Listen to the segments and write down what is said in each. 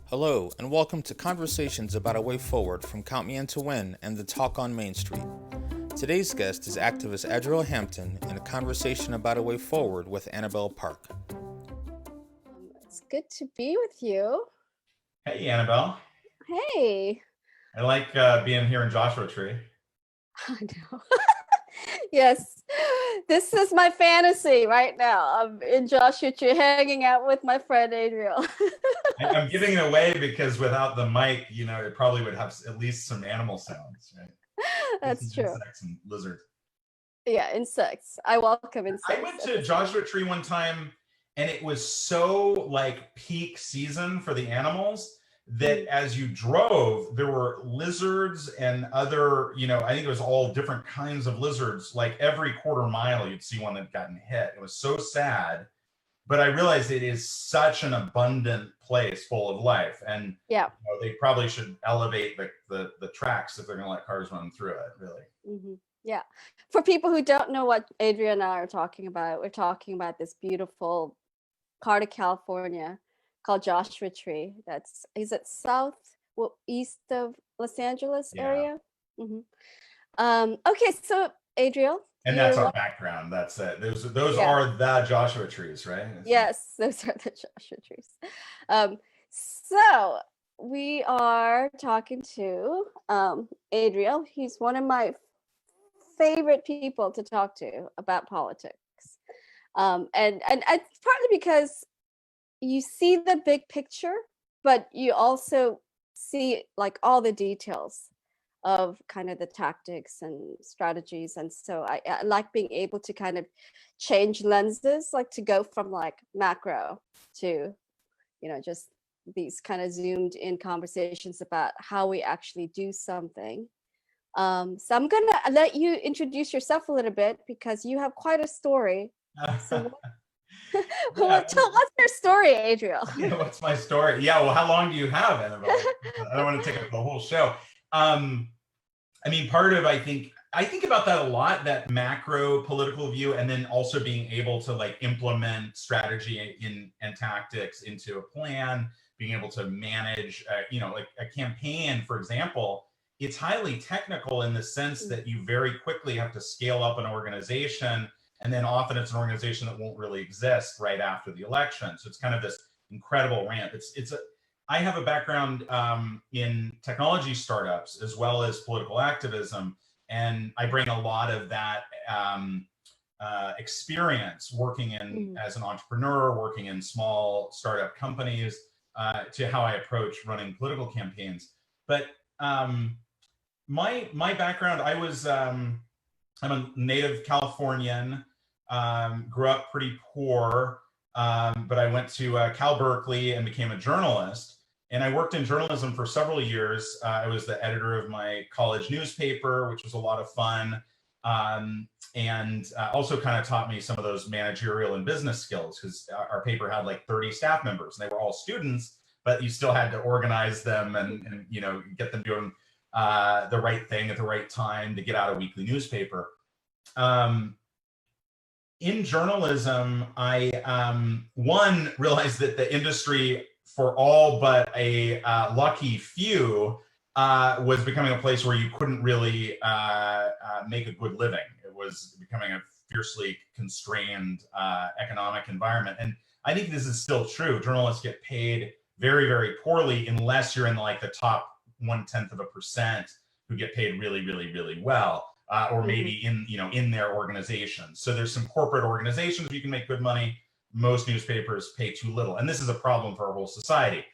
Hello, and welcome to Conversations About a Way Forward from Count Me In to Win and the Talk on Main Street. Today's guest is activist Adriel Hampton in a conversation about a way forward with Annabelle Park. It's good to be with you. Hey, Annabelle. Hey. I like being here in Joshua Tree. I know. Yes, this is my fantasy right now. I'm in Joshua Tree hanging out with my friend Adriel. I'm giving it away because without the mic, it probably would have at least some animal sounds, right? That's true. Insects and lizards. Yeah, insects. I welcome insects. I went to Joshua Tree one time and it was so like peak season for the animals that as you drove, there were lizards and other, I think it was all different kinds of lizards. Like every quarter mile, you'd see one that had gotten hit. It was so sad. But I realized it is such an abundant place full of life. And yeah, they probably should elevate the tracks if they're going to let cars run through it, really. Mm-hmm. Yeah. For people who don't know what Adriel and I are talking about, we're talking about this beautiful part of California called Joshua Tree. Is it east of Los Angeles area? Mm-hmm. Okay, so Adriel. And that's our background. That's it. Those are the Joshua trees, right? Yes, those are the Joshua trees. So we are talking to Adriel. He's one of my favorite people to talk to about politics. And it's partly because you see the big picture, but you also see like all the details of kind of the tactics and strategies. And so I like being able to kind of change lenses, like to go from like macro to, just these kind of zoomed in conversations about how we actually do something. So I'm going to let you introduce yourself a little bit because you have quite a story. So what's your story, Adriel? Yeah, what's my story? Yeah, well, how long do you have, Annabelle? I don't want to take up the whole show. Part of I think about that a lot, that macro political view, and then also being able to like implement strategy and tactics into a plan, being able to manage, like a campaign, for example. It's highly technical in the sense that you very quickly have to scale up an organization, and then often it's an organization that won't really exist right after the election. So it's kind of this incredible ramp. I have a background in technology startups as well as political activism, and I bring a lot of that experience working as an entrepreneur, working in small startup companies, to how I approach running political campaigns. But my background, I'm a native Californian, grew up pretty poor, but I went to Cal Berkeley and became a journalist. And I worked in journalism for several years. I was the editor of my college newspaper, which was a lot of fun. And also kind of taught me some of those managerial and business skills, because our paper had like 30 staff members and they were all students, but you still had to organize them and get them doing the right thing at the right time to get out a weekly newspaper. In journalism, I realized that the industry, for all but a lucky few, was becoming a place where you couldn't really make a good living. It was becoming a fiercely constrained economic environment. And I think this is still true. Journalists get paid very, very poorly unless you're in like the top 0.1% who get paid really, really, really well, or maybe in their organizations. So there's some corporate organizations where you can make good money. Most newspapers pay too little, and this is a problem for our whole society.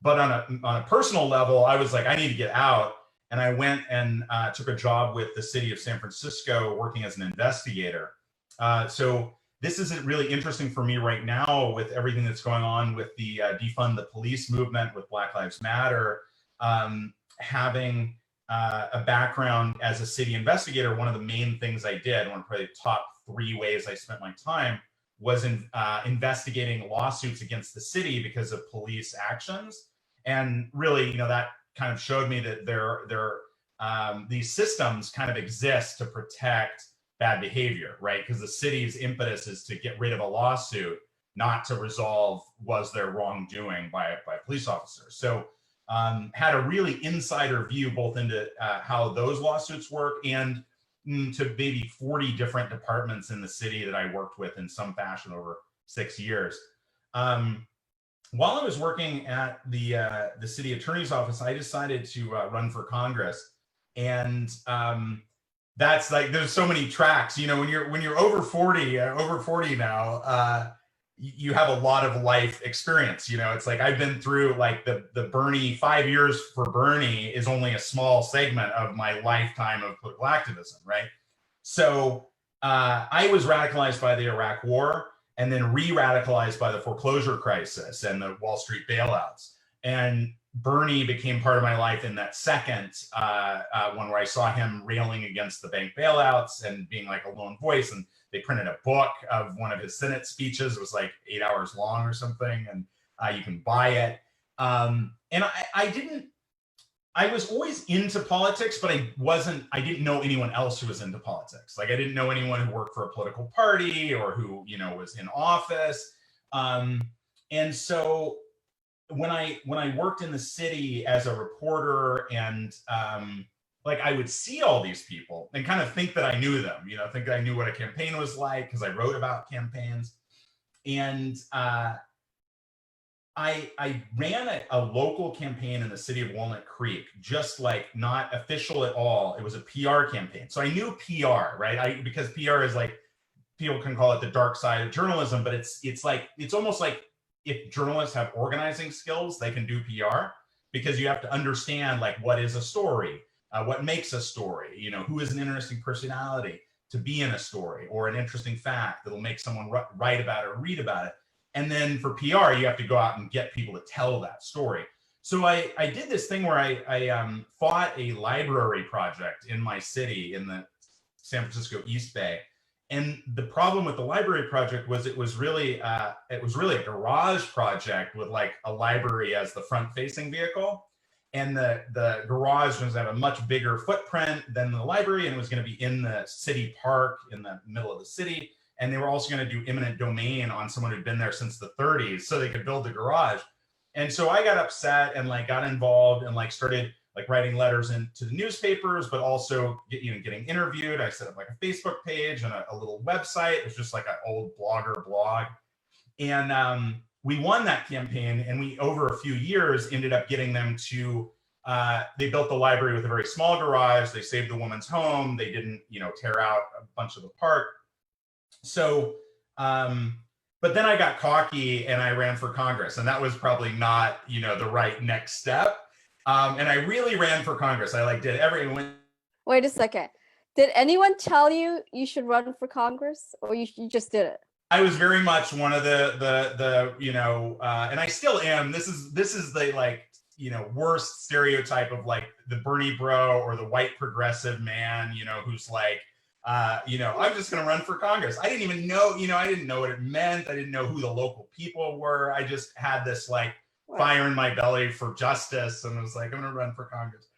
But on a personal level, I was like, I need to get out, and I went and took a job with the city of San Francisco, working as an investigator. So this is really interesting for me right now with everything that's going on with the defund the police movement, with Black Lives Matter. Having a background as a city investigator, one of the main things I did, one of probably the top 3 ways I spent my time, was investigating lawsuits against the city because of police actions. And really, that kind of showed me that these systems kind of exist to protect bad behavior, right? Because the city's impetus is to get rid of a lawsuit, not to resolve was there wrongdoing by a police officer. So had a really insider view both into how those lawsuits work and to maybe 40 different departments in the city that I worked with in some fashion over 6 years. While I was working at the city attorney's office, I decided to run for Congress, and that's like, there's so many tracks. You know, when you're over 40 now, you have a lot of life experience. You know, it's like I've been through like the Bernie 5 years for Bernie is only a small segment of my lifetime of political activism, right? So I was radicalized by the Iraq War, and then re-radicalized by the foreclosure crisis and the Wall Street bailouts. And Bernie became part of my life in that second one where I saw him railing against the bank bailouts and being like a lone voice. And they printed a book of one of his Senate speeches. It was like 8 hours long or something, and you can buy it. And I was always into politics, but I didn't know anyone else who was into politics. Like I didn't know anyone who worked for a political party or who, you know, was in office. And so when I worked in the city as a reporter and like I would see all these people and kind of think that I knew them, you know, think I knew what a campaign was like because I wrote about campaigns. And I ran a local campaign in the city of Walnut Creek, just like not official at all. It was a PR campaign. So I knew PR, right? Because PR is like, people can call it the dark side of journalism, but it's almost like if journalists have organizing skills, they can do PR, because you have to understand like what is a story, what makes a story, you know, who is an interesting personality to be in a story or an interesting fact that'll make someone write about it or read about it. And then for PR, you have to go out and get people to tell that story. So I did this thing where I fought a library project in my city in the San Francisco East Bay. And the problem with the library project was it was really a garage project with like a library as the front facing vehicle. And the garage was going to have a much bigger footprint than the library, and it was going to be in the city park in the middle of the city. And they were also going to do eminent domain on someone who'd been there since the 30s so they could build the garage. And so I got upset and like got involved and like started like writing letters into the newspapers, but also getting interviewed. I set up like a Facebook page and a little website. It was just like an old blogger blog. And we won that campaign, and we, over a few years, ended up getting them to, they built the library with a very small garage. They saved the woman's home. They didn't, you know, tear out a bunch of the park. So, but then I got cocky and I ran for Congress, and that was probably not, you know, the right next step. And I really ran for Congress. I like did everyone. Wait a second. Did anyone tell you you should run for Congress, or you just did it? I was very much one of the you know, and I still am. This is the like, you know, worst stereotype of like the Bernie bro or the white progressive man, you know, who's like, you know, I'm just going to run for Congress. I didn't even know, you know, I didn't know what it meant. I didn't know who the local people were. I just had this like fire in my belly for justice, and was like, I'm going to run for Congress.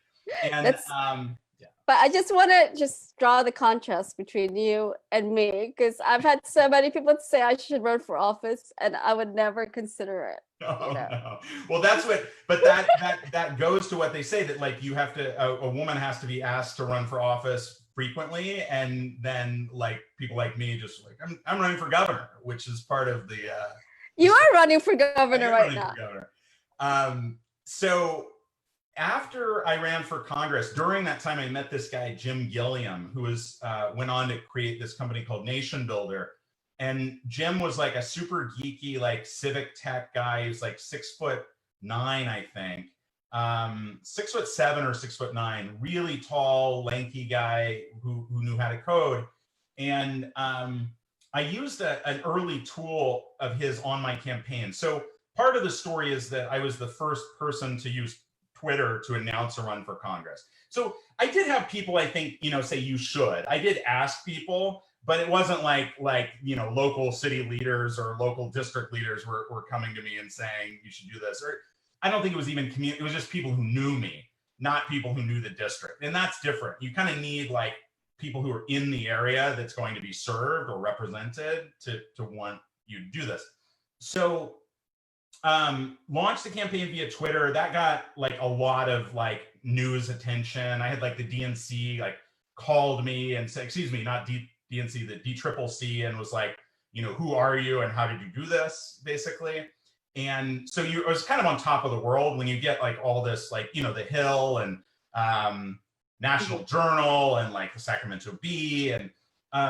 And yeah. But I just want to just draw the contrast between you and me, because I've had so many people say I should run for office, and I would never consider it. Oh, You know? no. Well, that's what, but that goes to what they say, that like you have to, a woman has to be asked to run for office frequently, and then like people like me just like, I'm running for governor, which is part of the you are running for governor right now. So after I ran for Congress, during that time I met this guy Jim Gilliam, who was went on to create this company called Nation Builder. And Jim was like a super geeky, like civic tech guy. He was like 6'9", I think. 6'7" or 6'9", really tall, lanky guy who knew how to code. And I used an early tool of his on my campaign. So part of the story is that I was the first person to use Twitter to announce a run for Congress. So I did have people, I think, you know, say you should. I did ask people, but it wasn't like, you know, local city leaders or local district leaders were coming to me and saying you should do this. Or I don't think it was even it was just people who knew me, not people who knew the district. And that's different. You kind of need like people who are in the area that's going to be served or represented to want you to do this. So launched the campaign via Twitter. That got like a lot of like news attention. I had like the DNC like called me and said, excuse me, not DNC, the DCCC, and was like, you know, who are you and how did you do this, basically. And so it was kind of on top of the world when you get like all this, like, you know, The Hill and National Journal and like the Sacramento Bee, and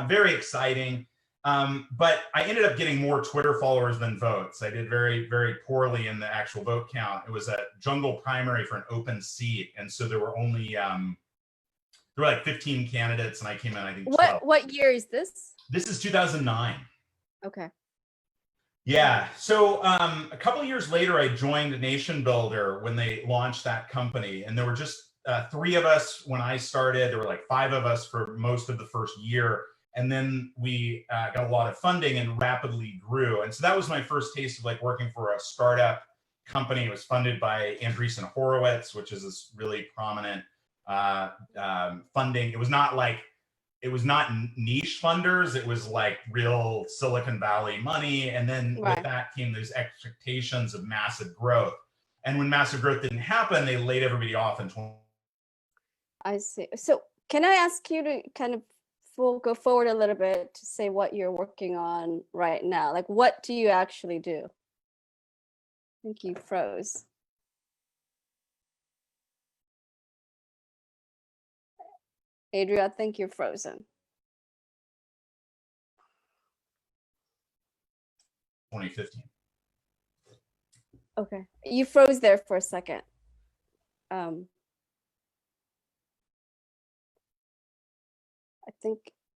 very exciting. But I ended up getting more Twitter followers than votes. I did very, very poorly in the actual vote count. It was a jungle primary for an open seat. And so there were only, there were like 15 candidates and I came in, I think, 12. What year is this? This is 2009. Okay. Yeah. So a couple of years later, I joined Nation Builder when they launched that company. And there were just 3 of us when I started. There were like 5 of us for most of the first year. And then we got a lot of funding and rapidly grew. And so that was my first taste of like working for a startup company. It was funded by Andreessen Horowitz, which is this really prominent funding. It was not niche funders. It was like real Silicon Valley money. And then with that came these expectations of massive growth. And when massive growth didn't happen, they laid everybody off in 20. I see. So can I ask you to kind of go forward a little bit to say what you're working on right now? Like, what do you actually do? I think you froze. Adriel, I think you're frozen. 2015. Okay, you froze there for a second.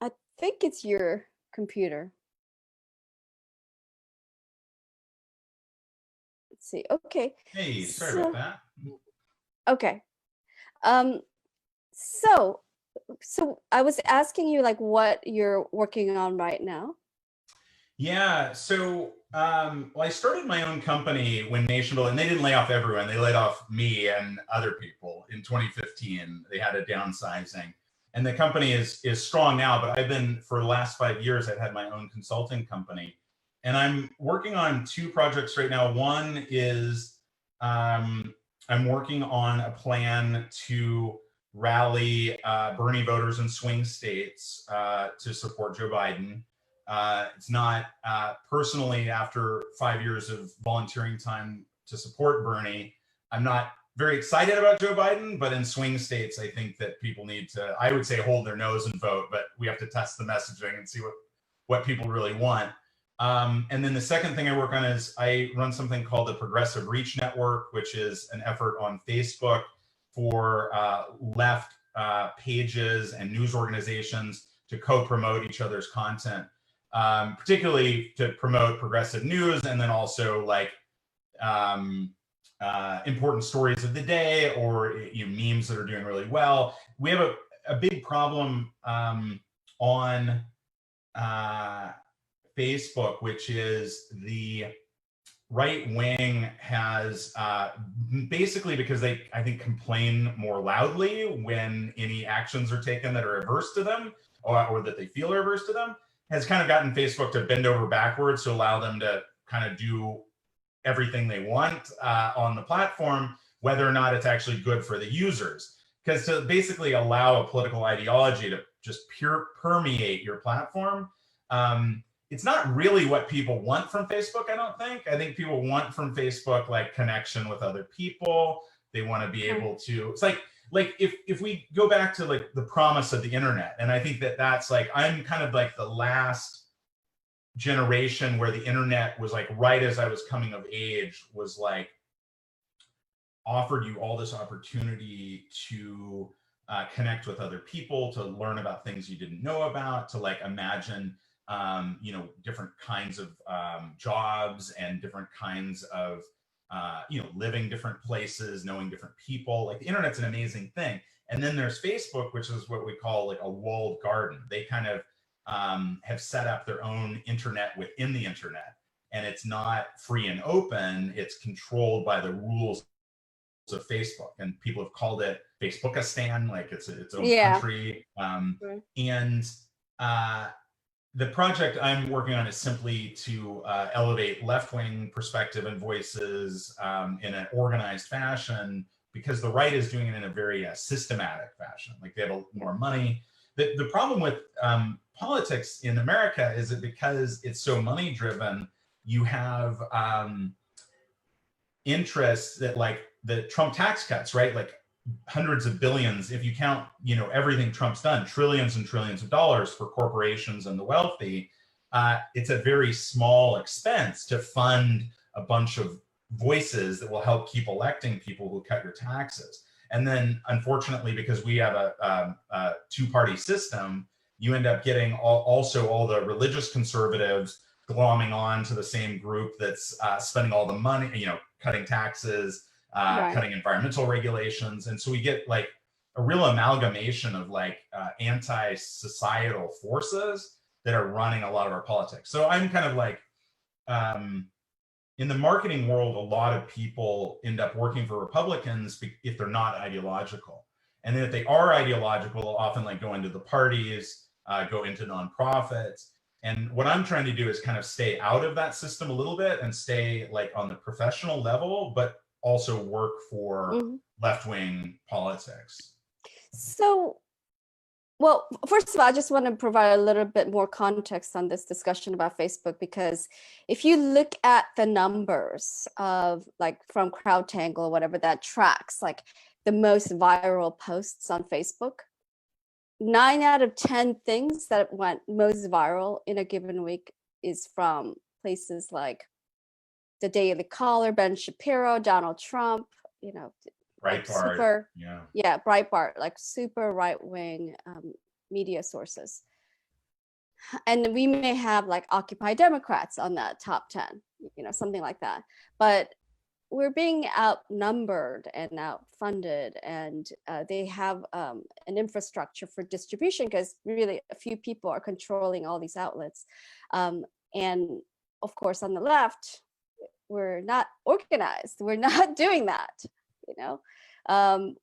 I think it's your computer. Let's see. Okay. Hey, sorry about that. Okay. So I was asking you like what you're working on right now. Yeah. So well, I started my own company when Nation Builder, and they didn't lay off everyone. They laid off me and other people in 2015. They had a downsizing. And the company is strong now, but I've been, for the last 5 years, I've had my own consulting company. And I'm working on 2 projects right now. One is I'm working on a plan to rally Bernie voters in swing states to support Joe Biden. It's not personally, after 5 years of volunteering time to support Bernie, I'm not very excited about Joe Biden, but in swing states, I think that people need to, I would say, hold their nose and vote, but we have to test the messaging and see what people really want. And then the second thing I work on is I run something called the Progressive Reach Network, which is an effort on Facebook for left pages and news organizations to co-promote each other's content, particularly to promote progressive news, and then also like important stories of the day, or memes that are doing really well. We have a big problem on Facebook, which is the right wing has basically, because they, I think, complain more loudly when any actions are taken that are adverse to them, or that they feel are adverse to them, has kind of gotten Facebook to bend over backwards to allow them to kind of do everything they want on the platform, whether or not it's actually good for the users. Because to basically allow a political ideology to just permeate your platform, it's not really what people want from Facebook, I don't think. I think people want from Facebook like connection with other people. They want to be able to, it's like if we go back to like the promise of the internet, and I think that that's like, I'm kind of like the last generation where the internet was like, right as I was coming of age, was like offered you all this opportunity to connect with other people, to learn about things you didn't know about, to like imagine different kinds of jobs and different kinds of living different places, knowing different people. Like the internet's an amazing thing. And then there's Facebook, which is what we call like a walled garden. They kind of have set up their own internet within the internet, and it's not free and open. It's controlled by the rules of Facebook, and people have called it Facebookistan, like it's its own country. And the project I'm working on is simply to elevate left-wing perspective and voices in an organized fashion, because the right is doing it in a very systematic fashion. Like, they have more money. The problem with politics in America is that because it's so money-driven, you have interests that, like the Trump tax cuts, right? Like hundreds of billions, if you count, everything Trump's done, trillions and trillions of dollars for corporations and the wealthy. It's a very small expense to fund a bunch of voices that will help keep electing people who cut your taxes. And then, unfortunately, because we have a two-party system, you end up getting also all the religious conservatives glomming on to the same group that's spending all the money, cutting taxes, cutting environmental regulations. And so we get like a real amalgamation of like anti-societal forces that are running a lot of our politics. So I'm kind of like, in the marketing world, a lot of people end up working for Republicans if they're not ideological. And then if they are ideological, they'll often like go into the parties, go into nonprofits. And what I'm trying to do is kind of stay out of that system a little bit and stay like on the professional level, but also work for left-wing politics. So, well, first of all, I just want to provide a little bit more context on this discussion about Facebook, because if you look at the numbers of like from CrowdTangle or whatever that tracks like the most viral posts on Facebook, 9 out of 10 things that went most viral in a given week is from places like the Daily Caller, Ben Shapiro, Donald Trump, Breitbart, super, Breitbart, like super right-wing media sources. And we may have like Occupy Democrats on that top 10, something like that. But we're being outnumbered and outfunded, and they have an infrastructure for distribution because really a few people are controlling all these outlets. And of course, on the left, we're not organized. We're not doing that.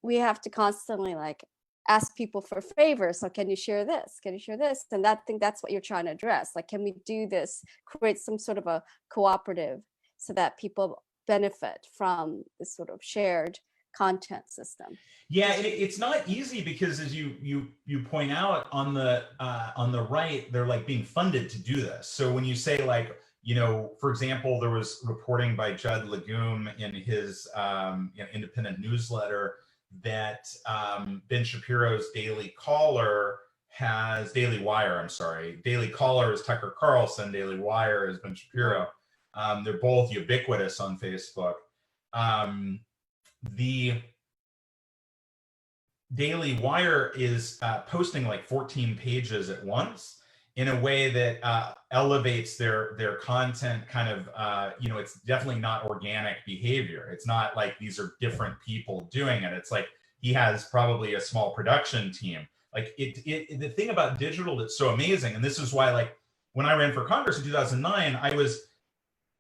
We have to constantly like ask people for favors. So can you share this? Can you share this? And I think that's what you're trying to address. Like, can we do this, create some sort of a cooperative so that people benefit from this sort of shared content system? Yeah, it's not easy because, as you point out, on the right, they're like being funded to do this. So when you say like, for example, there was reporting by Judd Legume in his independent newsletter that Ben Shapiro's Daily Wire, Daily Caller is Tucker Carlson, Daily Wire is Ben Shapiro. They're both ubiquitous on Facebook. The Daily Wire is posting like 14 pages at once in a way that elevates their content kind of, it's definitely not organic behavior. It's not like these are different people doing it. It's like he has probably a small production team. Like the thing about digital that's so amazing, and this is why, like, when I ran for Congress in 2009, I was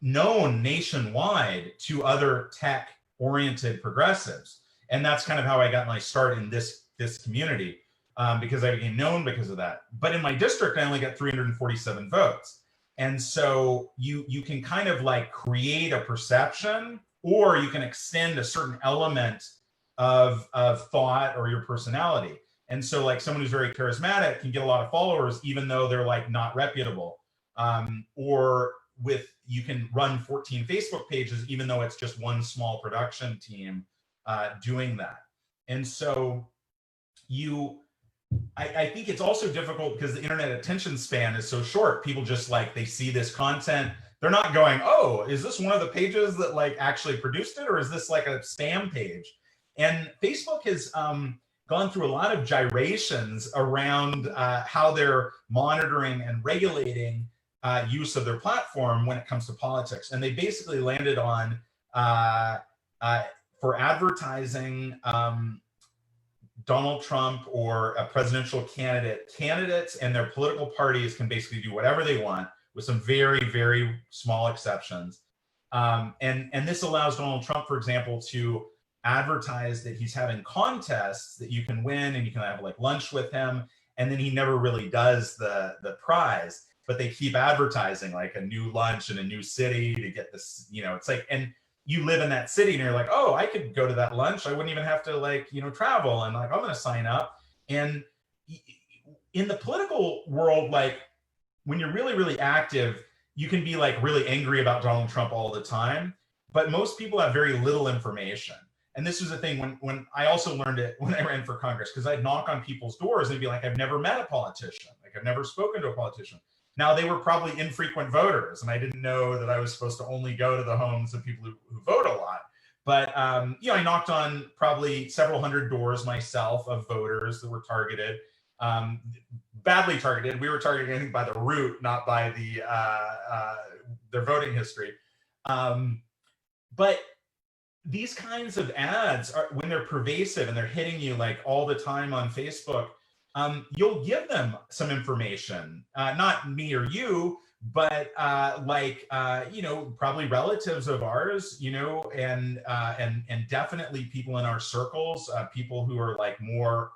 known nationwide to other tech-oriented progressives. And that's kind of how I got my start in this community. Because I became known because of that. But in my district, I only got 347 votes. And so you can kind of like create a perception, or you can extend a certain element of thought or your personality. And so like someone who's very charismatic can get a lot of followers, even though they're like not reputable. Or you can run 14 Facebook pages, even though it's just one small production team doing that. And so I think it's also difficult because the internet attention span is so short. People just like, they see this content. They're not going, oh, is this one of the pages that like actually produced it? Or is this like a spam page? And Facebook has gone through a lot of gyrations around how they're monitoring and regulating use of their platform when it comes to politics. And they basically landed on, for advertising, Donald Trump or a presidential candidates and their political parties can basically do whatever they want, with some very, very small exceptions. And this allows Donald Trump, for example, to advertise that he's having contests that you can win and you can have like lunch with him. And then he never really does the prize. but they keep advertising like a new lunch in a new city to get this, it's like, and you live in that city and you're like, oh, I could go to that lunch. I wouldn't even have to travel. And like, I'm going to sign up. And in the political world, like when you're really, really active, you can be like really angry about Donald Trump all the time, but most people have very little information. And this was the thing when I also learned it when I ran for Congress, because I'd knock on people's doors and be like, I've never met a politician. Like I've never spoken to a politician. Now they were probably infrequent voters, and I didn't know that I was supposed to only go to the homes of people who vote a lot. But I knocked on probably several hundred doors myself of voters that were targeted, badly targeted. We were targeted, I think, by the root, not by their voting history. But these kinds of ads are, when they're pervasive and they're hitting you like all the time on Facebook, you'll give them some information, not me or you, but probably relatives of ours, and definitely people in our circles, people who are like more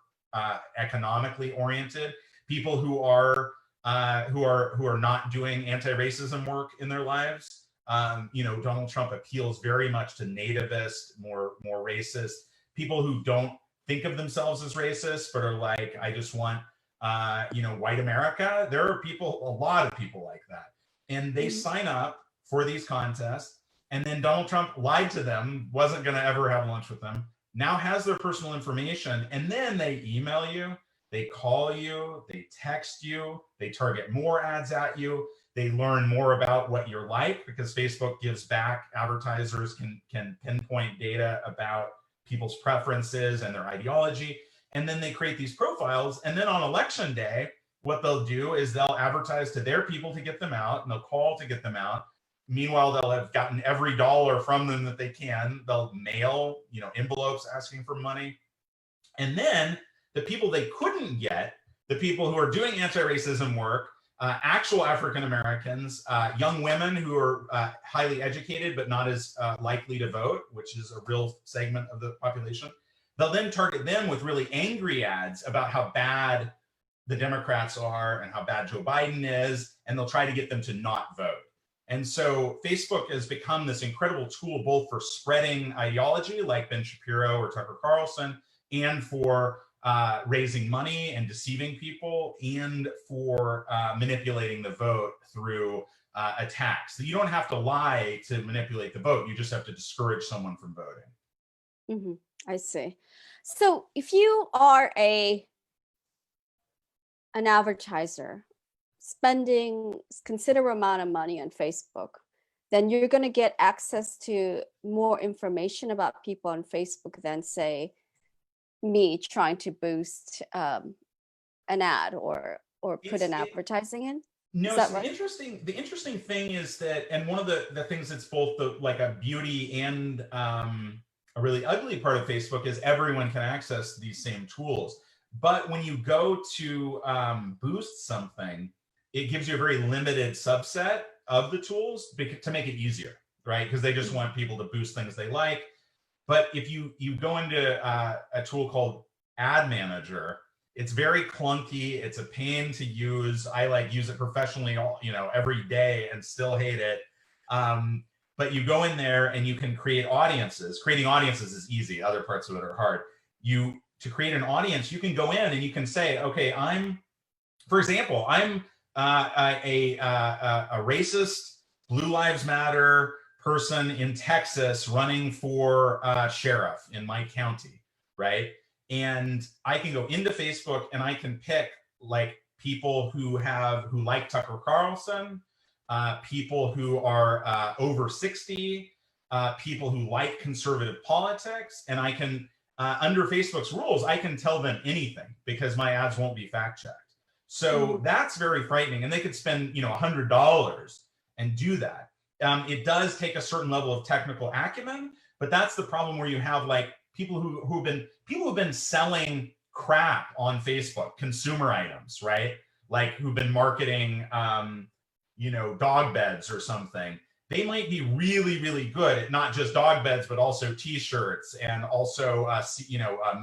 economically oriented, people who are not doing anti-racism work in their lives. Donald Trump appeals very much to nativist, more racist people who don't think of themselves as racist, but are like, I just want, white America. There are a lot of people like that. And they sign up for these contests. And then Donald Trump lied to them, wasn't going to ever have lunch with them, now has their personal information. And then they email you, they call you, they text you, they target more ads at you. They learn more about what you're like, because Facebook gives back. Advertisers can pinpoint data about people's preferences and their ideology. And then they create these profiles. And then on election day, what they'll do is they'll advertise to their people to get them out, and they'll call to get them out. Meanwhile, they'll have gotten every dollar from them that they can. They'll mail, envelopes asking for money. And then the people they couldn't get, the people who are doing anti-racism work, actual African Americans, young women who are highly educated but not as likely to vote, which is a real segment of the population. They'll then target them with really angry ads about how bad the Democrats are and how bad Joe Biden is, and they'll try to get them to not vote. And so Facebook has become this incredible tool both for spreading ideology like Ben Shapiro or Tucker Carlson, and for raising money and deceiving people, and for manipulating the vote through attacks. So you don't have to lie to manipulate the vote. You just have to discourage someone from voting. I see. So if you are an advertiser spending considerable amount of money on Facebook, then you're going to get access to more information about people on Facebook than, say, me trying to boost an ad or put an advertising in? No, Is that so right? the interesting thing is that, and one of the things that's both like a beauty and a really ugly part of Facebook is everyone can access these same tools. But when you go to boost something, it gives you a very limited subset of the tools to make it easier, right? Because they just want people to boost things they like. But if you go into a tool called Ad Manager, it's very clunky. It's a pain to use. I use it professionally, every day, and still hate it. But you go in there and you can create audiences. Creating audiences is easy. Other parts of it are hard. To create an audience, you can go in and you can say, okay, for example, I'm a racist, Blue Lives Matter person in Texas running for sheriff in my county, right? And I can go into Facebook and I can pick like people who like Tucker Carlson, people who are over 60, people who like conservative politics, and I can, under Facebook's rules, I can tell them anything because my ads won't be fact checked. So that's very frightening, and they could spend $100 and do that. It does take a certain level of technical acumen, but that's the problem where you have like people who've been selling crap on Facebook, consumer items, right? Like who've been marketing, dog beds or something. They might be really, really good at not just dog beds, but also T-shirts and also,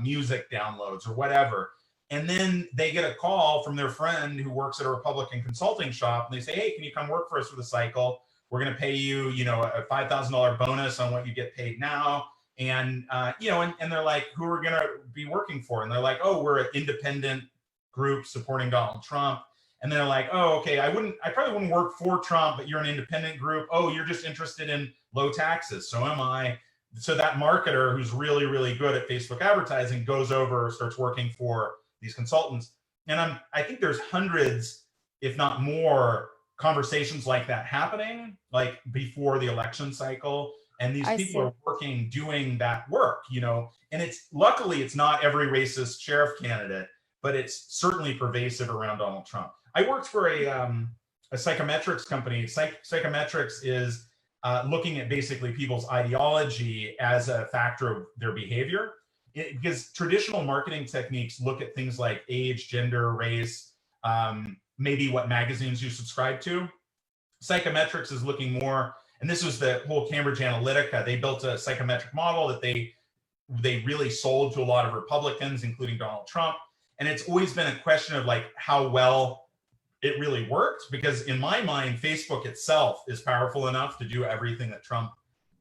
music downloads or whatever. And then they get a call from their friend who works at a Republican consulting shop, and they say, hey, can you come work for us for the cycle? We're going to pay you, a $5,000 bonus on what you get paid now. And, and they're like, who are going to be working for? And they're like, oh, we're an independent group supporting Donald Trump. And they're like, oh, okay, I probably wouldn't work for Trump, but you're an independent group. Oh, you're just interested in low taxes. So am I. So that marketer who's really, really good at Facebook advertising goes over, starts working for these consultants. And I think there's hundreds, if not more, conversations like that happening, like before the election cycle. And these people are working, doing that work, and luckily it's not every racist sheriff candidate, but it's certainly pervasive around Donald Trump. I worked for a psychometrics company. Psychometrics is looking at basically people's ideology as a factor of their behavior. Because traditional marketing techniques look at things like age, gender, race, maybe what magazines you subscribe to. Psychometrics is looking more, and this was the whole Cambridge Analytica. They built a psychometric model that they really sold to a lot of Republicans, including Donald Trump. And it's always been a question of like how well it really worked, because in my mind, Facebook itself is powerful enough to do everything that Trump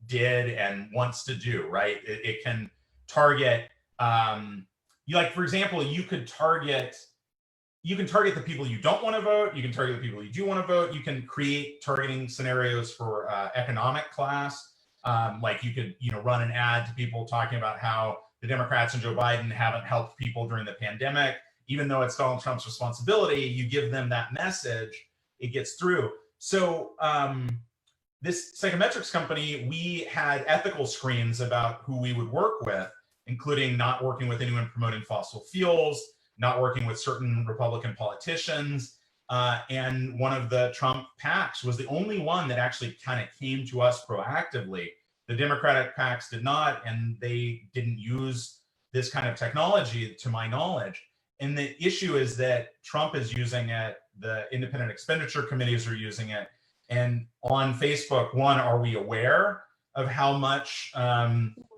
did and wants to do, right? It can target, for example, you can target the people you don't want to vote. You can target the people you do want to vote. You can create targeting scenarios for economic class. Like you could, run an ad to people talking about how the Democrats and Joe Biden haven't helped people during the pandemic. Even though it's Donald Trump's responsibility, you give them that message, it gets through. So this psychometrics company, we had ethical screens about who we would work with, including not working with anyone promoting fossil fuels, not working with certain Republican politicians. And one of the Trump PACs was the only one that actually kind of came to us proactively. The Democratic PACs did not, and they didn't use this kind of technology to my knowledge. And the issue is that Trump is using it, the independent expenditure committees are using it. And on Facebook, one, are we aware of how much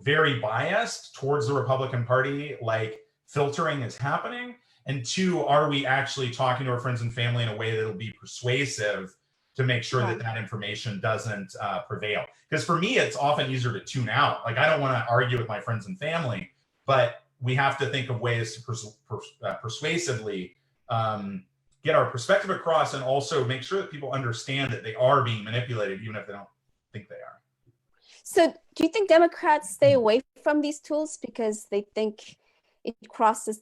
very biased towards the Republican Party, like filtering is happening? And two, are we actually talking to our friends and family in a way that'll be persuasive to make sure that that information doesn't prevail? Because for me, it's often easier to tune out. Like, I don't want to argue with my friends and family, but we have to think of ways to persuasively get our perspective across, and also make sure that people understand that they are being manipulated, even if they don't think they are. So do you think Democrats stay away from these tools because they think it crosses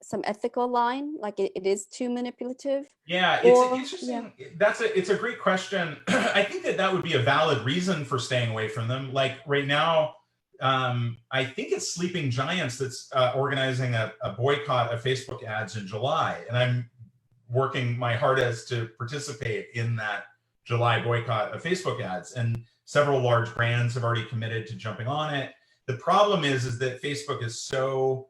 some ethical line, like it is too manipulative? Yeah, it's interesting. Yeah. It's a great question. I think that would be a valid reason for staying away from them. Like right now, I think it's Sleeping Giants that's organizing a boycott of Facebook ads in July. And I'm working my hardest to participate in that July boycott of Facebook ads. And several large brands have already committed to jumping on it. The problem is that Facebook is so,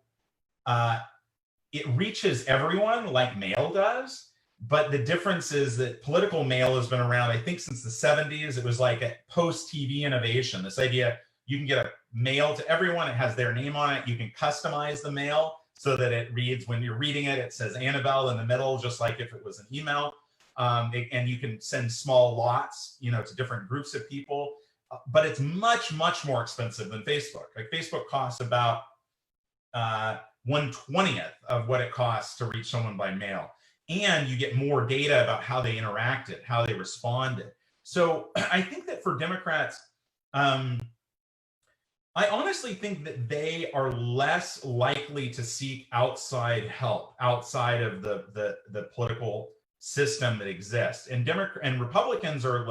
it reaches everyone like mail does. But the difference is that political mail has been around, I think, since the 70s. It was like a post-TV innovation. This idea, you can get a mail to everyone. It has their name on it. You can customize the mail so that it reads, when you're reading it, it says Annabelle in the middle, just like if it was an email. And you can send small lots, to different groups of people. But it's much, much more expensive than Facebook. Like Facebook costs about 1/20th of what it costs to reach someone by mail. And you get more data about how they interacted, how they responded. So I think that for Democrats, I honestly think that they are less likely to seek outside help, outside of the political system that exists. And Republicans are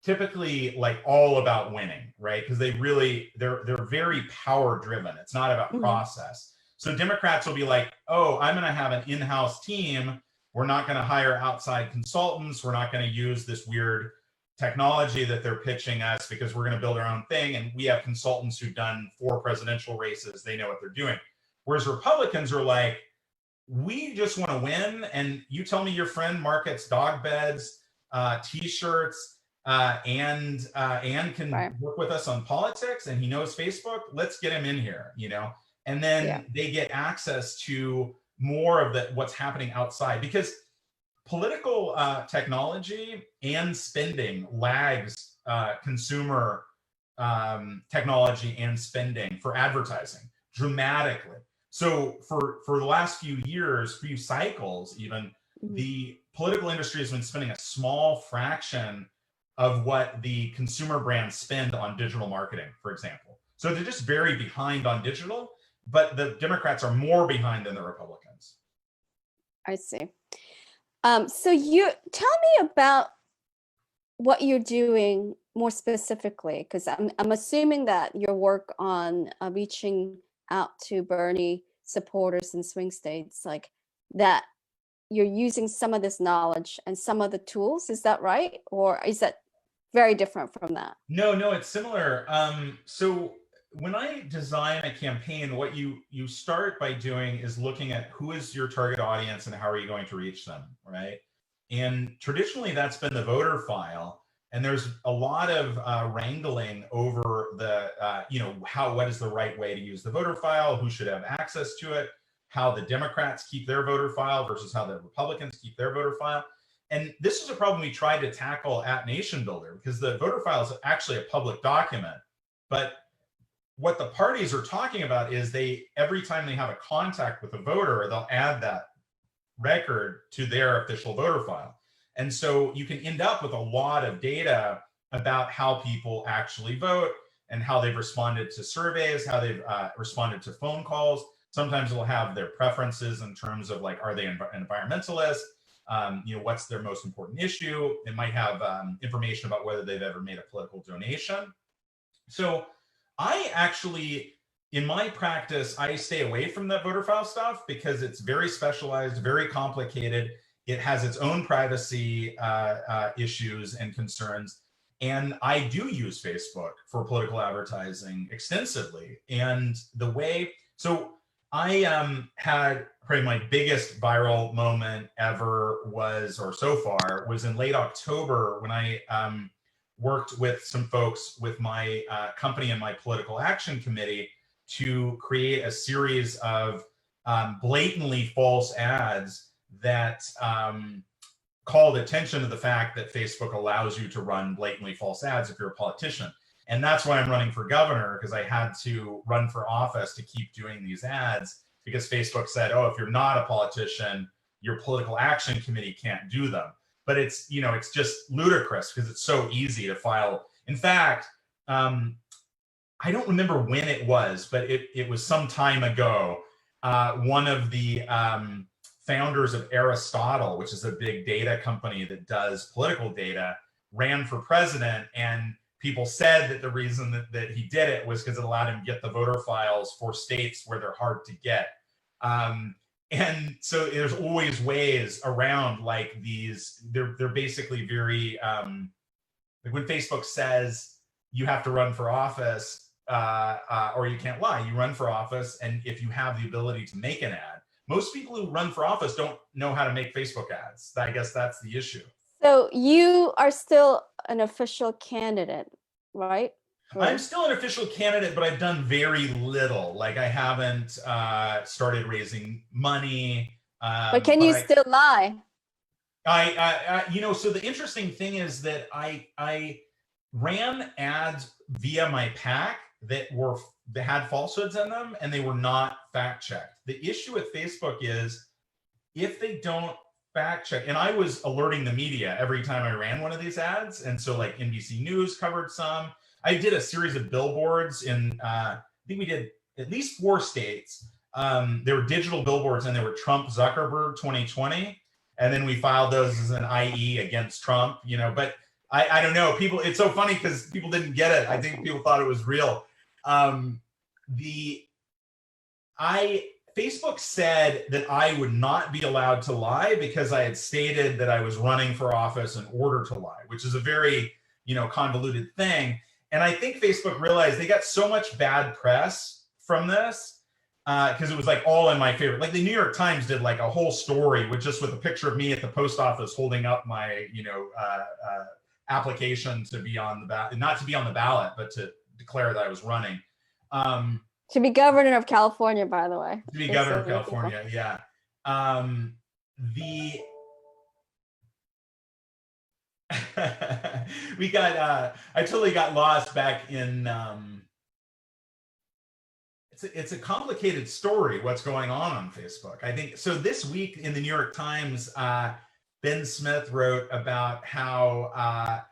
typically all about winning, right? Because they're very power driven. It's not about process. So Democrats will be like, oh, I'm going to have an in-house team. We're not going to hire outside consultants. We're not going to use this weird technology that they're pitching us, because we're going to build our own thing. And we have consultants who've done 4 presidential races. They know what they're doing. Whereas Republicans are like, we just want to win. And you tell me your friend markets dog beds, T-shirts, and can work with us on politics, and he knows Facebook. Let's get him in here, And then they get access to more of what's happening outside, because political technology and spending lags consumer technology and spending for advertising dramatically. So for the last few years, few cycles even, the political industry has been spending a small fraction of what the consumer brands spend on digital marketing, for example. So they're just very behind on digital, but the Democrats are more behind than the Republicans. I see. So you tell me about what you're doing more specifically, because I'm assuming that your work on reaching out to Bernie supporters in swing states, like that, you're using some of this knowledge and some of the tools. Is that right, or is that very different from that? No, it's similar. So when I design a campaign, what you start by doing is looking at who is your target audience and how are you going to reach them, right? And traditionally, that's been the voter file. And there's a lot of wrangling over the, what is the right way to use the voter file, who should have access to it, how the Democrats keep their voter file versus how the Republicans keep their voter file. And this is a problem we tried to tackle at Nation Builder, because the voter file is actually a public document. But what the parties are talking about is every time they have a contact with a voter, they'll add that record to their official voter file. And so you can end up with a lot of data about how people actually vote and how they've responded to surveys, how they've responded to phone calls. Sometimes it'll have their preferences in terms of like, are they an environmentalist? What's their most important issue? It might have information about whether they've ever made a political donation. So I actually, in my practice, I stay away from that voter file stuff because it's very specialized, very complicated. It has its own privacy issues and concerns. And I do use Facebook for political advertising extensively. And so I had probably my biggest viral moment ever was in late October when I worked with some folks with my company and my political action committee to create a series of blatantly false ads that called attention to the fact that Facebook allows you to run blatantly false ads if you're a politician. And that's why I'm running for governor, because I had to run for office to keep doing these ads, because Facebook said, oh, if you're not a politician, your political action committee can't do them. But it's just ludicrous because it's so easy to file. In fact, I don't remember when it was, but it was some time ago. One of the founders of Aristotle, which is a big data company that does political data, ran for president, and people said that the reason that he did it was because it allowed him to get the voter files for states where they're hard to get. And so there's always ways around like these. They're basically very like when Facebook says you have to run for office or you can't lie, you run for office, and if you have the ability to make an ad. Most people who run for office don't know how to make Facebook ads. I guess that's the issue. So you are still an official candidate, right? I'm still an official candidate, but I've done very little. Like I haven't started raising money. But can you still lie? So the interesting thing is that I ran ads via my PAC that had falsehoods in them, and they were not fact checked. The issue with Facebook is if they don't fact check, and I was alerting the media every time I ran one of these ads. And so like NBC News covered some. I did a series of billboards in, I think we did at least 4 states. There were digital billboards, and they were Trump Zuckerberg 2020. And then we filed those as an IE against Trump, but I don't know. People, it's so funny because people didn't get it. I think people thought it was real. Facebook said that I would not be allowed to lie because I had stated that I was running for office in order to lie, which is a very, convoluted thing. And I think Facebook realized they got so much bad press from this because it was like all in my favor. Like the New York Times did like a whole story with a picture of me at the post office holding up my, application to be on the ballot, not to be on the ballot, but to declare that I was running. To be governor of California, by the way. To be governor of California, yeah. The we got I totally got lost back in it's a complicated story what's going on Facebook. I think so. This week in the New York Times, Ben Smith wrote about how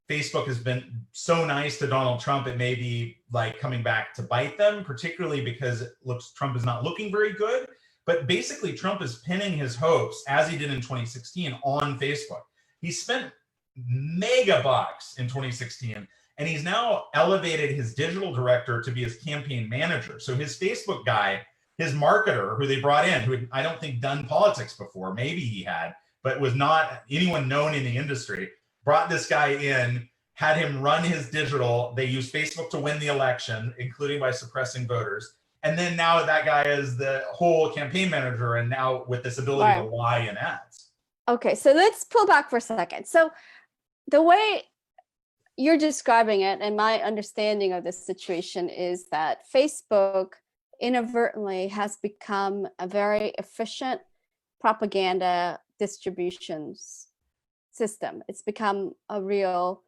Facebook has been so nice to Donald Trump, it may be like coming back to bite them, particularly because it looks Trump is not looking very good. But basically, Trump is pinning his hopes, as he did in 2016, on Facebook. He spent mega bucks in 2016, and he's now elevated his digital director to be his campaign manager. So his Facebook guy, his marketer, who they brought in, who had, I don't think done politics before, maybe he had, but was not anyone known in the industry, brought this guy in, had him run his digital. They used Facebook to win the election, including by suppressing voters. And then now that guy is the whole campaign manager, and now with this ability to lie in ads. Okay, so let's pull back for a second. So the way you're describing it, and my understanding of this situation, is that Facebook inadvertently has become a very efficient propaganda distributions system. It's become a real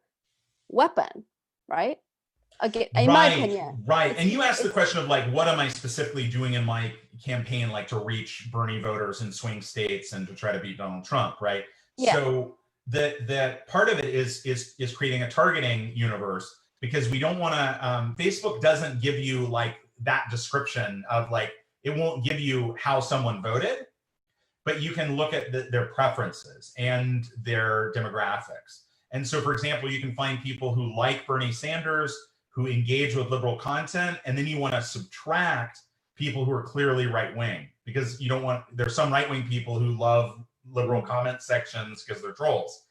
weapon, right? Again, in my opinion. Right. And you asked the question of like, what am I specifically doing in my campaign, like to reach Bernie voters in swing states and to try to beat Donald Trump, right? Yeah. So the part of it is creating a targeting universe, because we don't want to, Facebook doesn't give you like that description of like, it won't give you how someone voted, but you can look at their preferences and their demographics. And so, for example, you can find people who like Bernie Sanders, who engage with liberal content, and then you want to subtract people who are clearly right-wing, because you don't want, there's some right-wing people who love liberal comment sections because they're trolls.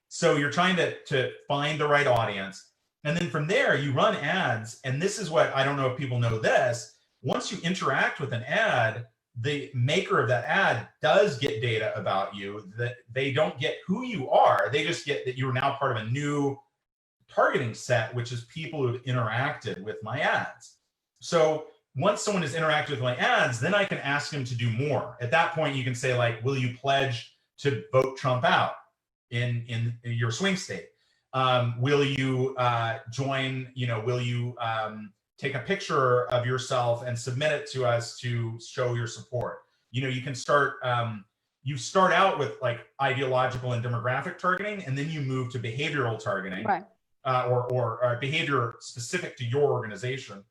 So you're trying to find the right audience. And then from there, you run ads. And this is what, I don't know if people know this, once you interact with an ad, the maker of that ad does get data about you. That they don't get who you are. They just get that you're now part of a new targeting set, which is people who've interacted with my ads. So once someone has interacted with my ads, then I can ask them to do more. At that point, you can say like, will you pledge to vote Trump out in your swing state? Will you join, will you take a picture of yourself and submit it to us to show your support? You can start, you start out with like ideological and demographic targeting, and then you move to behavioral targeting, right. or behavior specific to your organization.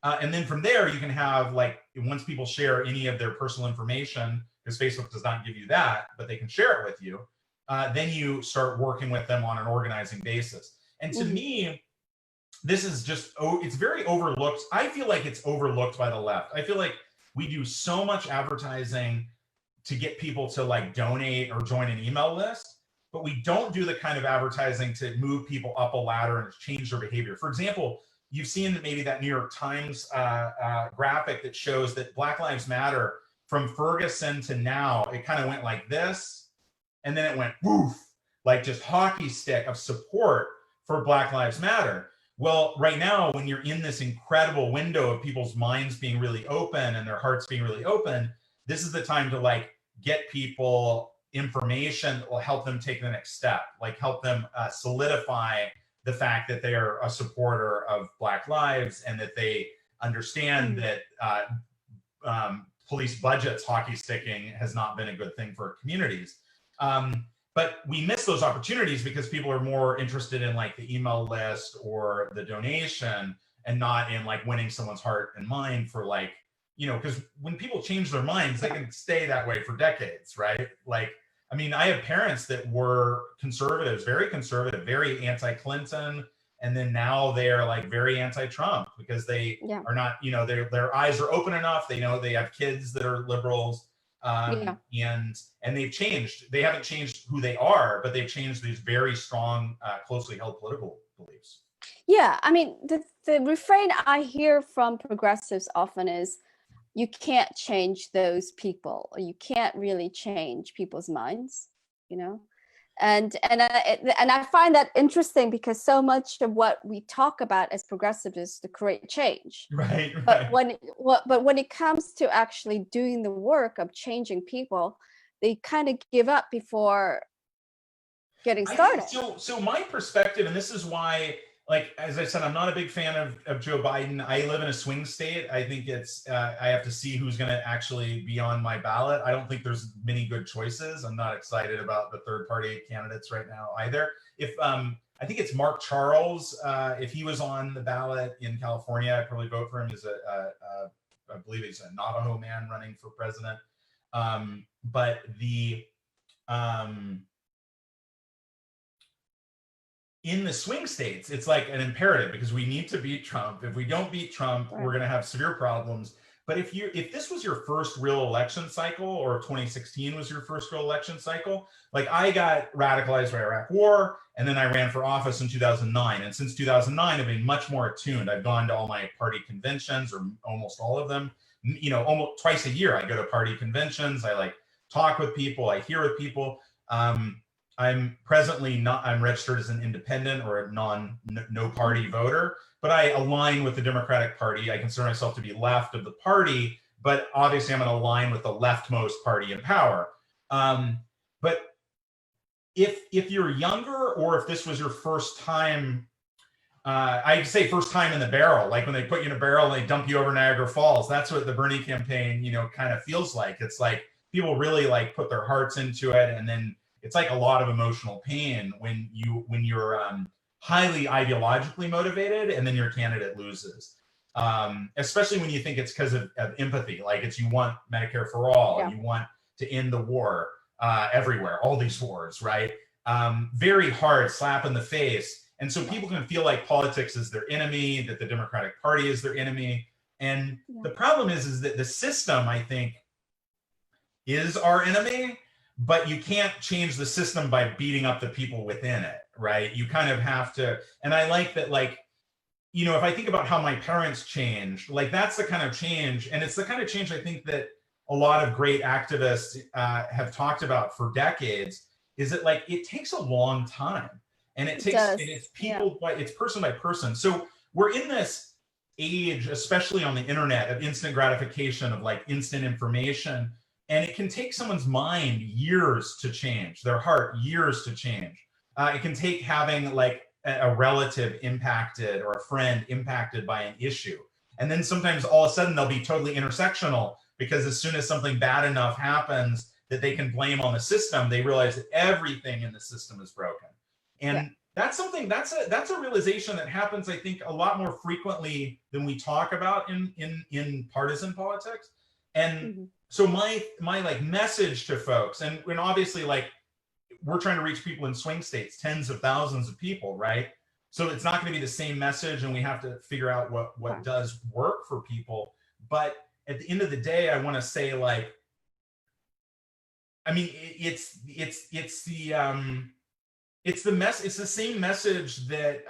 And then from there, you can have like, once people share any of their personal information, because Facebook does not give you that, but they can share it with you, then you start working with them on an organizing basis. And to me, this is just, it's very overlooked. I feel like it's overlooked by the left. I feel like we do so much advertising to get people to like donate or join an email list, but we don't do the kind of advertising to move people up a ladder and change their behavior. For example, you've seen maybe that New York Times graphic that shows that Black Lives Matter from Ferguson to now, it kind of went like this, and then it went woof, like just hockey stick of support for Black Lives Matter. Well, right now, when you're in this incredible window of people's minds being really open and their hearts being really open, this is the time to like get people information that will help them take the next step, like help them solidify the fact that they are a supporter of Black lives and that they understand that police budgets hockey sticking has not been a good thing for communities. But we miss those opportunities because people are more interested in like the email list or the donation, and not in like winning someone's heart and mind for like, because when people change their minds, they can stay that way for decades, right? Like, I mean, I have parents that were conservatives, very anti-Clinton, and then now they're like very anti-Trump because they are not, their eyes are open enough. They know they have kids that are liberals, and they've changed. They haven't changed who they are, but they've changed these very strong, closely held political beliefs. Yeah, I mean, the refrain I hear from progressives often is, you can't change those people, or you can't really change people's minds, And I find that interesting because so much of what we talk about as progressives is to create change. Right. But when it comes to actually doing the work of changing people, they kind of give up before getting started. So my perspective, and this is why, like, as I said, I'm not a big fan of Joe Biden. I live in a swing state. I think it's, I have to see who's going to actually be on my ballot. I don't think there's many good choices. I'm not excited about the third party candidates right now either. I think it's Mark Charles. If he was on the ballot in California, I'd probably vote for him. He's I believe he's a Navajo man running for president. But in the swing states, it's like an imperative because we need to beat Trump. If we don't beat Trump, we're going to have severe problems. But if this was your first real election cycle, or 2016 was your first real election cycle, like I got radicalized by Iraq War, and then I ran for office in 2009. And since 2009, I've been much more attuned. I've gone to all my party conventions, or almost all of them. You know, almost twice a year, I go to party conventions. I like talk with people. I hear with people. I'm presently not, I'm registered as an independent or a no party voter, but I align with the Democratic Party. I consider myself to be left of the party, but obviously I'm going to align with the leftmost party in power. But if you're younger, or if this was your first time, I'd say first time in the barrel, like when they put you in a barrel and they dump you over Niagara Falls, that's what the Bernie campaign, you know, kind of feels like. It's like people really like put their hearts into it, and then it's like a lot of emotional pain when you're highly ideologically motivated and then your candidate loses. Especially when you think it's because of empathy, like it's you want Medicare for all, and you want to end the war everywhere, all these wars, right? Very hard slap in the face. And so people can feel like politics is their enemy, that the Democratic Party is their enemy. And the problem is that the system, I think, is our enemy. But you can't change the system by beating up the people within it, right? You kind of have to, and I like that, like, you know, if I think about how my parents changed, like that's the kind of change, and it's the kind of change I think that a lot of great activists have talked about for decades, is that like, it takes a long time, and it takes, and it's people, it's person by person. So we're in this age, especially on the internet, of instant gratification, of like instant information. And it can take someone's mind years to change, their heart years to change. It can take having like a relative impacted or a friend impacted by an issue. And then sometimes all of a sudden they'll be totally intersectional, because as soon as something bad enough happens that they can blame on the system, they realize that everything in the system is broken. And that's something, that's a realization that happens, I think, a lot more frequently than we talk about in partisan politics. And so my like message to folks, and obviously like we're trying to reach people in swing states, tens of thousands of people, right? So it's not going to be the same message, and we have to figure out what does work for people. But at the end of the day, I want to say, like, I mean, it's the same message that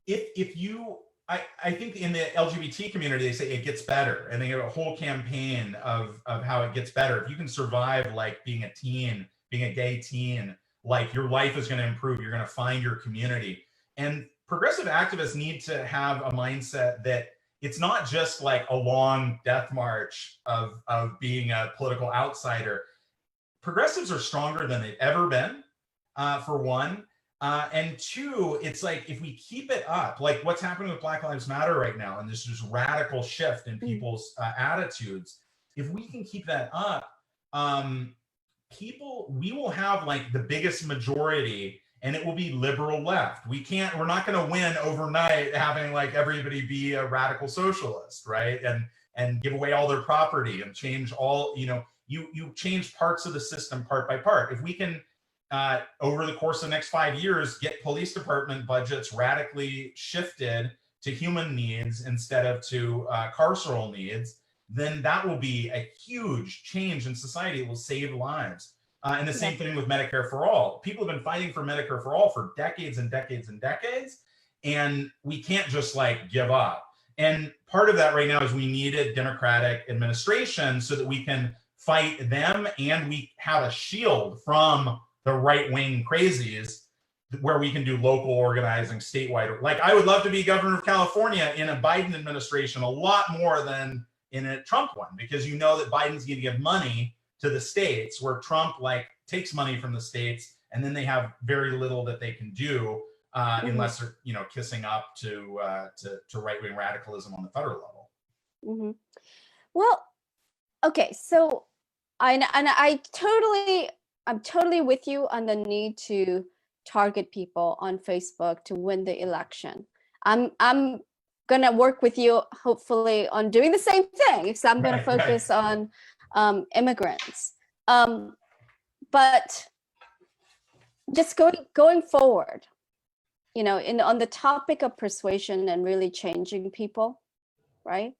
if you, I think in the LGBT community, they say it gets better, and they have a whole campaign of how it gets better. If you can survive like being a teen, being a gay teen, like your life is going to improve. You're going to find your community. And progressive activists need to have a mindset that it's not just like a long death march of being a political outsider. Progressives are stronger than they've ever been, for one. And two, it's like, if we keep it up, like what's happening with Black Lives Matter right now, and this just radical shift in people's attitudes, if we can keep that up, we will have like the biggest majority, and it will be liberal left. We're not going to win overnight having like everybody be a radical socialist, right? And give away all their property and change all, you know, you change parts of the system part by part. If we can, over the course of the next 5 years, get police department budgets radically shifted to human needs instead of to carceral needs, then that will be a huge change in society. It will save lives. And the same thing with Medicare for all. People have been fighting for Medicare for all for decades and decades and decades, and we can't just like give up. And part of that right now is we need a Democratic administration so that we can fight them, and we have a shield from the right-wing crazies where we can do local organizing statewide. Like, I would love to be governor of California in a Biden administration a lot more than in a Trump one, because you know that Biden's going to give money to the states, where Trump like takes money from the states, and then they have very little that they can do unless they're, you know, kissing up to right-wing radicalism on the federal level. Mm-hmm. Well, okay, so I'm totally with you on the need to target people on Facebook to win the election. I'm gonna work with you hopefully on doing the same thing, because I'm gonna focus on immigrants. But just going forward, you know, on the topic of persuasion and really changing people, right?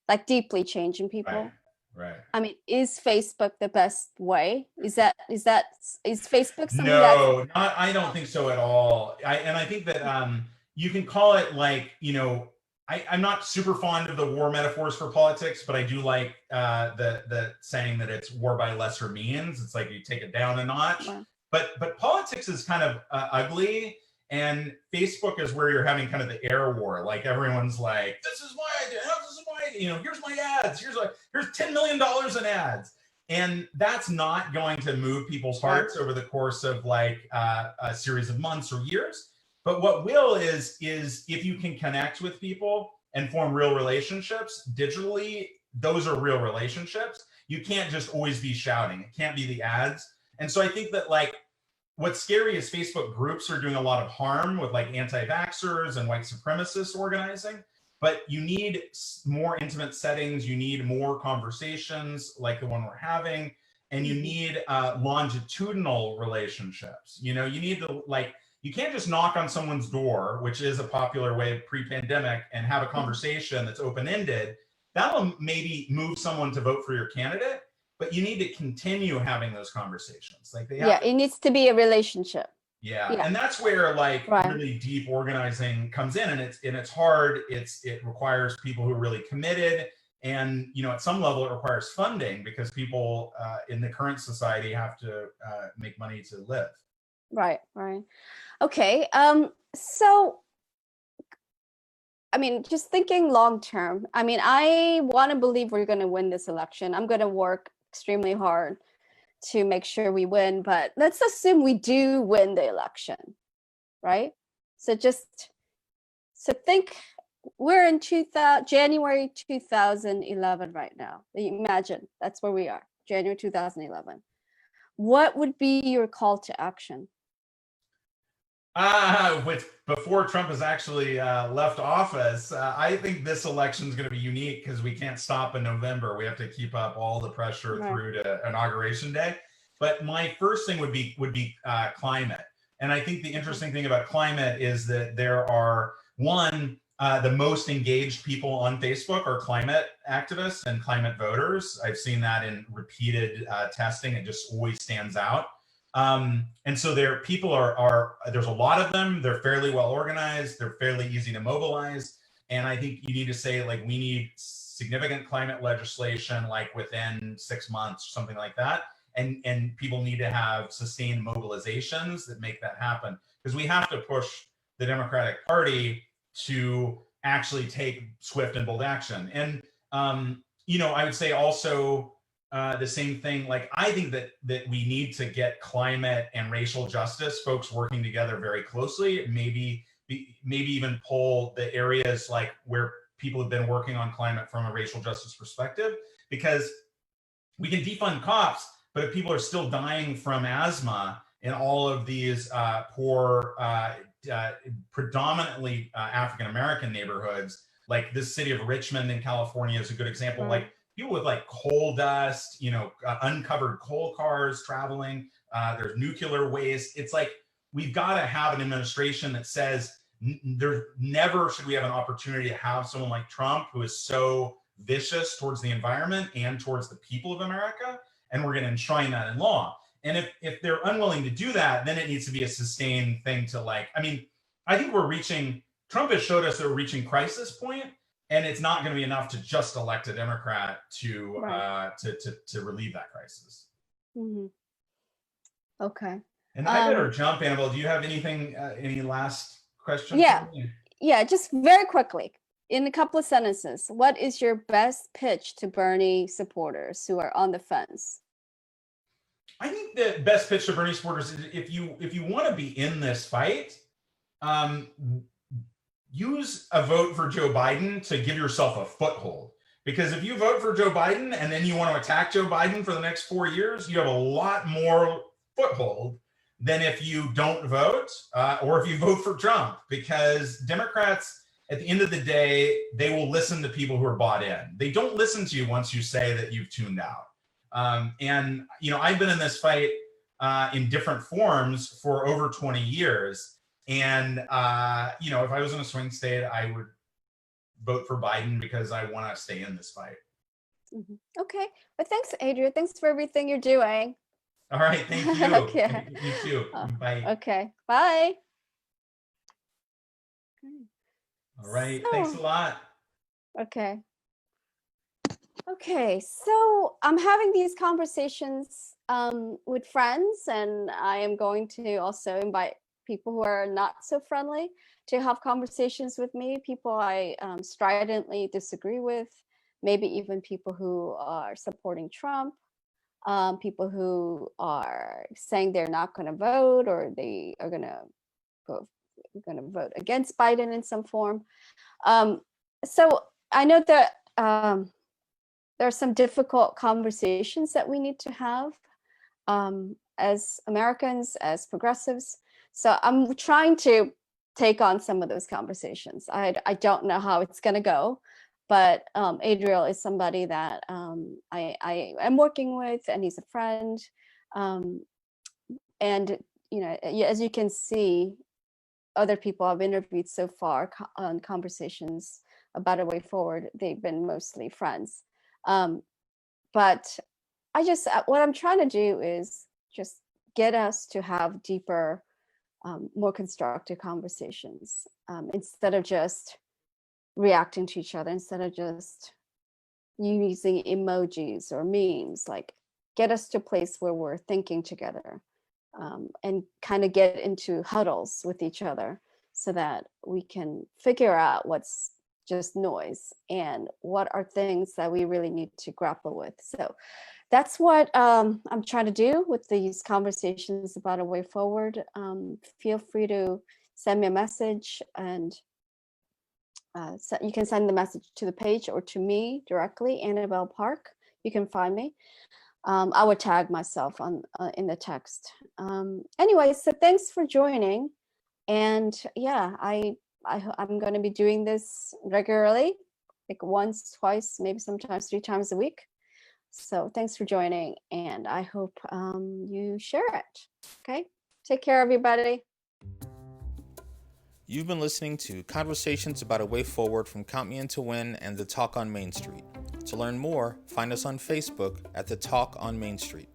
Like deeply changing people. Right. I mean, is Facebook the best way? Is Facebook something No, I don't think so at all. I think that you can call it like, you know, I'm not super fond of the war metaphors for politics, but I do like the saying that it's war by lesser means. It's like you take it down a notch. Wow. But politics is kind of ugly. And Facebook is where you're having kind of the air war. Like everyone's like, this is why I did, this is why I did, you know, here's my ads, here's $10 million in ads. And that's not going to move people's hearts over the course of like a series of months or years. But what will is if you can connect with people and form real relationships digitally, those are real relationships. You can't just always be shouting. It can't be the ads. And so I think that like, what's scary is Facebook groups are doing a lot of harm with like anti-vaxxers and white supremacists organizing, but you need more intimate settings. You need more conversations like the one we're having, and you need longitudinal relationships. You know, you need to like, you can't just knock on someone's door, which is a popular way of pre-pandemic, and have a conversation that's open-ended. That'll maybe move someone to vote for your candidate, but you need to continue having those conversations. Like it needs to be a relationship. Yeah. And that's where like really deep organizing comes in, and it's hard. It requires people who are really committed, and you know, at some level it requires funding, because people in the current society have to make money to live. Right. Okay. So I mean, just thinking long term, I mean, I want to believe we're going to win this election. I'm going to work extremely hard to make sure we win, but let's assume we do win the election, right? So think we're in January 2011 right now. Imagine that's where we are, January 2011. What would be your call to action? Before Trump has actually left office, I think this election is going to be unique because we can't stop in November. We have to keep up all the pressure through to Inauguration Day. But my first thing would be climate. And I think the interesting thing about climate is that there are the most engaged people on Facebook are climate activists and climate voters. I've seen that in repeated testing. It just always stands out. And so people are there's a lot of them. They're fairly well organized. They're fairly easy to mobilize. And I think you need to say, like, we need significant climate legislation, like within 6 months, or something like that. And people need to have sustained mobilizations that make that happen, because we have to push the Democratic Party to actually take swift and bold action. And, you know, I would say also, the same thing, like, I think that we need to get climate and racial justice folks working together very closely, maybe even pull the areas like where people have been working on climate from a racial justice perspective, because we can defund cops, but if people are still dying from asthma in all of these poor, predominantly African-American neighborhoods, like this city of Richmond in California is a good example. Like, people with like coal dust, you know, uncovered coal cars traveling, there's nuclear waste. It's like, we've got to have an administration that says there never should we have an opportunity to have someone like Trump, who is so vicious towards the environment and towards the people of America, and we're going to enshrine that in law. And if they're unwilling to do that, then it needs to be a sustained thing to, like, I mean, I think Trump has showed us that we're reaching crisis point. and it's not going to be enough to just elect a Democrat to Right. to relieve that crisis. Hmm. Okay. And I better jump, Annabelle. Do you have anything, any last question Yeah. for me? Yeah, just very quickly, in a couple of sentences, what is your best pitch to Bernie supporters who are on the fence? I think the best pitch to Bernie supporters is if you want to be in this fight, use a vote for Joe Biden to give yourself a foothold. Because if you vote for Joe Biden and then you want to attack Joe Biden for the next 4 years, you have a lot more foothold than if you don't vote or if you vote for Trump. Because Democrats, at the end of the day, they will listen to people who are bought in. They don't listen to you once you say that you've tuned out. And I've been in this fight in different forms for over 20 years. And if I was in a swing state, I would vote for Biden because I want to stay in this fight. Mm-hmm. Okay. Well, thanks, Adriel. Thanks for everything you're doing. All right. Thank you. Okay. You too. Bye. Okay. Bye. All right. Thanks a lot. Okay. Okay. So I'm having these conversations with friends, and I am going to also invite people who are not so friendly to have conversations with me, people I stridently disagree with, maybe even people who are supporting Trump, people who are saying they're not going to vote or they are going to vote against Biden in some form. So I know that there are some difficult conversations that we need to have as Americans, as progressives. So I'm trying to take on some of those conversations. I don't know how it's going to go, but Adriel is somebody that I am working with, and he's a friend. And as you can see, other people I've interviewed so far on conversations about a way forward, they've been mostly friends. But what I'm trying to do is just get us to have deeper, more constructive conversations instead of just reacting to each other, instead of just using emojis or memes. Like, get us to a place where we're thinking together and kind of get into huddles with each other so that we can figure out what's just noise and what are things that we really need to grapple with. So that's what I'm trying to do with these conversations about a way forward. Feel free to send me a message, and so you can send the message to the page or to me directly, Annabelle Park. You can find me. I would tag myself on in the text. Anyway, so thanks for joining. And yeah, I'm going to be doing this regularly, like once, twice, maybe sometimes 3 times a week. So thanks for joining, and I hope you share it. Okay, take care, everybody. You've been listening to Conversations About a Way Forward from Count Me In to Win and The Talk on Main Street. To learn more, find us on Facebook at The Talk on Main Street.